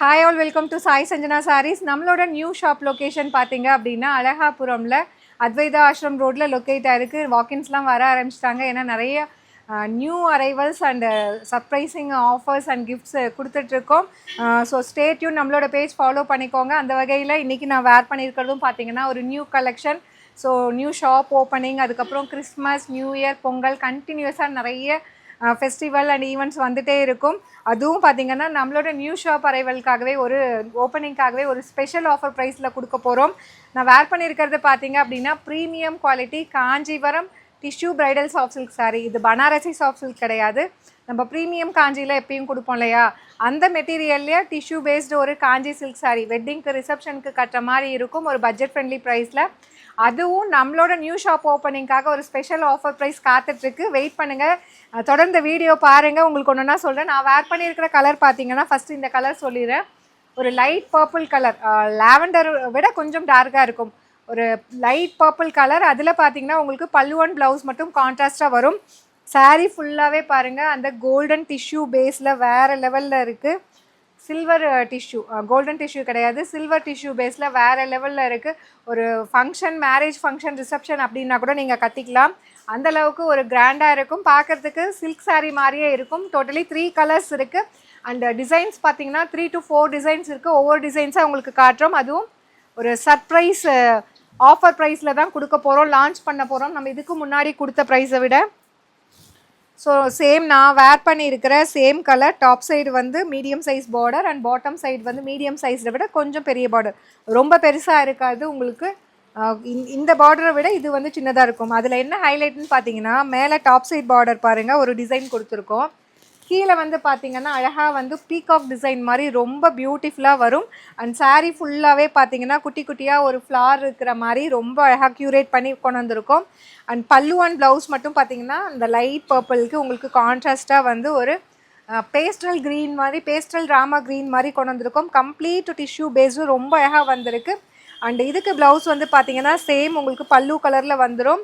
Hi all, welcome to Sai Sanjana Sarees. நம்மளோட new shop location பார்த்தீங்க அப்படின்னா அழகாபுரமில் அத்வைதா ஆஷ்ரம் ரோட்டில் லொக்கேட் ஆகிருக்கு. வாக்கின்ஸ்லாம் வர ஆரம்பிச்சிட்டாங்க. ஏன்னா நிறைய new arrivals and surprising offers and gifts கொடுத்துட்ருக்கோம். ஸோ ஸ்டே டியூன், நம்மளோட பேஜ் ஃபாலோ பண்ணிக்கோங்க. அந்த வகையில் இன்றைக்கி நான் வேர் பண்ணியிருக்கிறதும் பார்த்தீங்கன்னா ஒரு new collection. So new shop opening, அதுக்கப்புறம் கிறிஸ்மஸ், நியூ இயர், பொங்கல், கண்டினியூஸாக நிறைய ஃபெஸ்டிவல் அண்ட் ஈவெண்ட்ஸ் வந்துகிட்டே இருக்கும். அதுவும் பார்த்திங்கன்னா நம்மளோட நியூ ஷாப் அரைவலுக்காகவே ஒரு ஓப்பனிங்காகவே ஒரு ஸ்பெஷல் ஆஃபர் ப்ரைஸில் கொடுக்க போகிறோம். நான் வேர் பண்ணியிருக்கிறது பார்த்திங்க அப்படின்னா premium quality Kanchipuram tissue bridal soft silk sari. இது பனாரசி சாஃப்ட் சில்க் கிடையாது. நம்ம ப்ரீமியம் காஞ்சியில் எப்பயும் கொடுப்போம் இல்லையா, அந்த மெட்டீரியல்லையே டிஷ்யூ பேஸ்டு ஒரு காஞ்சி சில்க் சாரீ வெட்டிங்க்கு ரிசப்ஷனுக்கு கட்டுற மாதிரி இருக்கும், ஒரு பட்ஜெட் ஃப்ரெண்ட்லி ப்ரைஸில். அதுவும் நம்மளோட நியூ ஷாப் ஓப்பனிங்காக ஒரு ஸ்பெஷல் ஆஃபர் ப்ரைஸ் காத்துட்ருக்கு. வெயிட் பண்ணுங்கள், தொடர்ந்து வீடியோ பாருங்கள். உங்களுக்கு ஒன்றுனா சொல்கிறேன். நான் வேர் பண்ணியிருக்கிற கலர் பார்த்தீங்கன்னா ஃபஸ்ட்டு இந்த கலர் சொல்லிடுறேன். ஒரு லைட் பர்பிள் கலர், லாவெண்டர் விட கொஞ்சம் டார்க்காக இருக்கும். ஒரு லைட் பர்பிள் கலர். அதில் பார்த்தீங்கன்னா உங்களுக்கு பல்லுவன் ப்ளவுஸ் மட்டும் கான்ட்ராஸ்ட்டாக வரும். சாரீ ஃபுல்லாகவே பாருங்கள் அந்த கோல்டன் டிஷ்யூ பேஸில் வேறு லெவலில் இருக்குது. சில்வர் டிஷ்யூ, கோல்டன் டிஷ்யூ கிடையாது, சில்வர் டிஷ்யூ பேஸில் வேறு லெவலில் இருக்குது. ஒரு ஃபங்க்ஷன், மேரேஜ் ஃபங்க்ஷன், ரிசப்ஷன் அப்படின்னா கூட நீங்கள் கட்டிக்கலாம். அந்தளவுக்கு ஒரு கிராண்டாக இருக்கும். பார்க்குறதுக்கு சில்க் சாரீ மாதிரியே இருக்கும். டோட்டலி 3 கலர்ஸ் இருக்குது. அண்ட் டிசைன்ஸ் பார்த்தீங்கன்னா 3 to 4 டிசைன்ஸ் இருக்குது. ஒவ்வொரு டிசைன்ஸாக உங்களுக்கு காட்டுறோம். அதுவும் ஒரு சர்ப்ரைஸ் ஆஃபர் ப்ரைஸில் தான் கொடுக்க போகிறோம், லான்ச் பண்ண போகிறோம். நம்ம இதுக்கு முன்னாடி கொடுத்த ப்ரைஸை விட. ஸோ சேம் நான் வேர் பண்ணியிருக்கிற சேம் கலர். டாப் சைடு வந்து medium size border and bottom side வந்து மீடியம் சைஸை விட கொஞ்சம் பெரிய பார்டர், ரொம்ப பெருசாக இருக்காது உங்களுக்கு. இந்த பார்டரை விட இது வந்து சின்னதாக இருக்கும். அதில் என்ன ஹைலைட்னு பார்த்தீங்கன்னா மேலே டாப் சைட் பார்டர் பாருங்கள், ஒரு டிசைன் கொடுத்துருக்கோம். கீழே வந்து பார்த்திங்கன்னா அழகாக வந்து பீகாக் டிசைன் மாதிரி ரொம்ப பியூட்டிஃபுல்லாக வரும். அண்ட் சாரீ ஃபுல்லாகவே பார்த்திங்கன்னா குட்டி குட்டியாக ஒரு ஃப்ளார் இருக்கிற மாதிரி ரொம்ப அழகாக க்யூரேட் பண்ணி கொண்டு வந்திருக்கோம். அண்ட் பல்லு அண்ட் ப்ளவுஸ் மட்டும் பார்த்திங்கன்னா அந்த லைட் பர்பிளுக்கு உங்களுக்கு கான்ட்ராஸ்ட்டாக வந்து ஒரு பேஸ்டல் க்ரீன் மாதிரி, பேஸ்டல் ராமா க்ரீன் மாதிரி கொண்டு வந்திருக்கோம். கம்ப்ளீட் டிஷ்யூ பேஸும் ரொம்ப அழகாக வந்திருக்கு. அண்ட் இதுக்கு ப்ளவுஸ் வந்து பார்த்திங்கன்னா சேம் உங்களுக்கு பல்லு கலரில் வந்துடும்.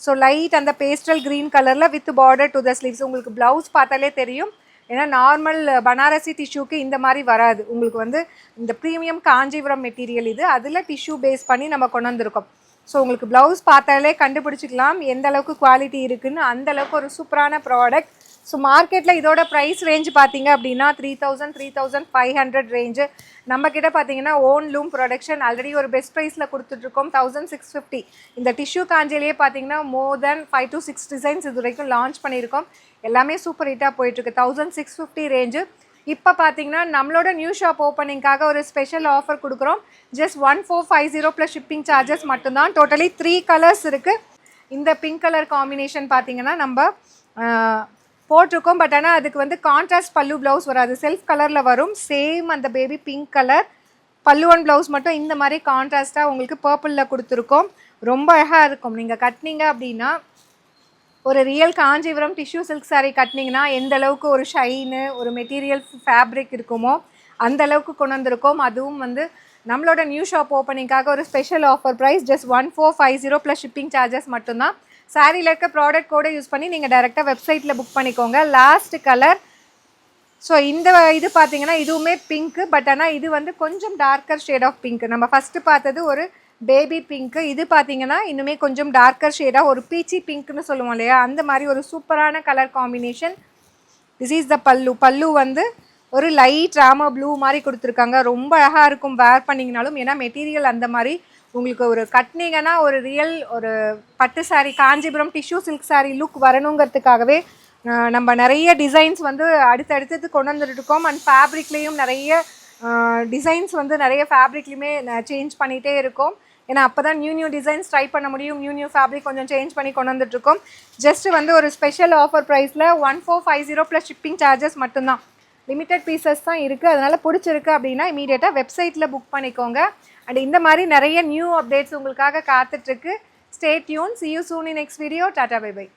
ஸோ லைட் அந்த பேஸ்டல் க்ரீன் கலரில் with border to the sleeves. உங்களுக்கு ப்ளவுஸ் பார்த்தாலே தெரியும். ஏன்னா நார்மல் பனாரசி டிஷ்யூக்கு இந்த மாதிரி வராது. உங்களுக்கு வந்து இந்த ப்ரீமியம் காஞ்சிபுரம் மெட்டீரியல் இது, அதில் டிஷ்யூ பேஸ் பண்ணி நம்ம கொண்டு வந்திருக்கோம். ஸோ உங்களுக்கு ப்ளவுஸ் பார்த்தாலே கண்டுபிடிச்சிக்கலாம் எந்த அளவுக்கு குவாலிட்டி இருக்குதுன்னு. அந்தளவுக்கு ஒரு சூப்பரான ப்ராடக்ட். ஸோ மார்க்கெட்டில் இதோட ப்ரைஸ் ரேஞ்ச் பார்த்தீங்க அப்படின்னா 3000 3500 ரேஞ்சு. நம்மக்கிட்ட பார்த்தீங்கன்னா ஓன் லூம் ப்ரொடக்ஷன் ஆல்ரெடி ஒரு பெஸ்ட் ப்ரைஸில் கொடுத்துட்ருக்கோம் 1650. இந்த டிஷ்யூ காஞ்சிலேயே பார்த்தீங்கன்னா மோர் தென் 5 to 6 டிசைன்ஸ் இது வரைக்கும் லான்ச் பண்ணியிருக்கோம். எல்லாமே சூப்பர் ஹிட்டாக போயிட்டுருக்கு. 1650 ரேஞ்சு. இப்போ பார்த்தீங்கன்னா நம்மளோட நியூ ஷாப் ஓப்பனிங்காக ஒரு ஸ்பெஷல் ஆஃபர் கொடுக்குறோம். ஜஸ்ட் 1450 ப்ளஸ் ஷிப்பிங் சார்ஜஸ் மட்டும்தான். டோட்டலி 3 கலர்ஸ் இருக்குது. இந்த பிங்க் கலர் காம்பினேஷன் பார்த்தீங்கன்னா நம்ம போட்டிருக்கோம். பட் ஆனால் அதுக்கு வந்து கான்ட்ராஸ்ட் பல்லு ப்ளவுஸ் வராது, செல்ஃப் கலரில் வரும். சேம் அந்த பேபி பிங்க் கலர் பல்லு அண்ட் ப்ளவுஸ் மட்டும் இந்த மாதிரி கான்ட்ராஸ்ட்டாக உங்களுக்கு பர்பிளில் கொடுத்துருக்கோம். ரொம்ப அழகாக இருக்கும். நீங்கள் கட்டினீங்க அப்படின்னா ஒரு real Kanchipuram tissue silk sari கட்டினீங்கன்னா எந்த அளவுக்கு ஒரு ஷைனு, ஒரு மெட்டீரியல் ஃபேப்ரிக் இருக்குமோ அந்த அளவுக்கு கொண்டு வந்திருக்கோம். அதுவும் வந்து நம்மளோட நியூ ஷாப் ஓப்பனிங்காக ஒரு special offer price just 1450 plus shipping charges மட்டும்தான். சாரியில் இருக்க ப்ராடக்ட் கோடை யூஸ் பண்ணி நீங்கள் டேரெக்டாக வெப்சைட்டில் புக் பண்ணிக்கோங்க. Last colour. ஸோ இந்த இது பார்த்தீங்கன்னா இதுவுமே பிங்க்கு. பட் ஆனால் இது வந்து கொஞ்சம் டார்க்கர் ஷேட் ஆஃப் பிங்க். நம்ம ஃபஸ்ட்டு பார்த்தது ஒரு பேபி பிங்க்கு. இது பார்த்தீங்கன்னா இன்னுமே கொஞ்சம் டார்க்கர் ஷேடாக ஒரு பீச்சி பிங்க்னு சொல்லுவோம் இல்லையா, அந்த மாதிரி ஒரு சூப்பரான colour combination. This is the பல்லு. பல்லு வந்து ஒரு லைட் ராமா ப்ளூ மாதிரி கொடுத்துருக்காங்க. ரொம்ப அழகாக இருக்கும் வேர் பண்ணிங்கனாலும். ஏன்னா மெட்டீரியல் அந்த மாதிரி உங்களுக்கு ஒரு கட்டினீங்கன்னா ஒரு ரியல் ஒரு பட்டு sari Kanchipuram tissue silk sari look வரணுங்கிறதுக்காகவே நம்ம நிறைய டிசைன்ஸ் வந்து அடுத்தடுத்து கொண்டு வந்துட்டுருக்கோம். அண்ட் ஃபேப்ரிக்லேயும் நிறைய டிசைன்ஸ் வந்து நிறைய ஃபேப்ரிக்லேயுமே சேஞ்ச் பண்ணிகிட்டே இருக்கோம். ஏன்னா அப்போ தான் நியூ டிசைன்ஸ் ட்ரை பண்ண முடியும். நியூ ஃபேப்ரிக் கொஞ்சம் சேஞ்ச் பண்ணி கொண்டு வந்துட்டுருக்கோம். ஜஸ்ட்டு வந்து ஒரு ஸ்பெஷல் ஆஃபர் ப்ரைஸில் 1450 ப்ளஸ் ஷிப்பிங் சார்ஜஸ் மட்டும்தான். லிமிட்டட் பீசஸ் தான் இருக்குது. அதனால் பிடிச்சிருக்கு அப்படின்னா இமீடியட்டாக வெப்சைட்டில் புக் பண்ணிக்கோங்க. அண்ட் இந்த மாதிரி நிறைய நியூ அப்டேட்ஸ் உங்களுக்காக காத்துட்ருக்கு. Stay tuned. See you soon in next video. Tata, bye bye.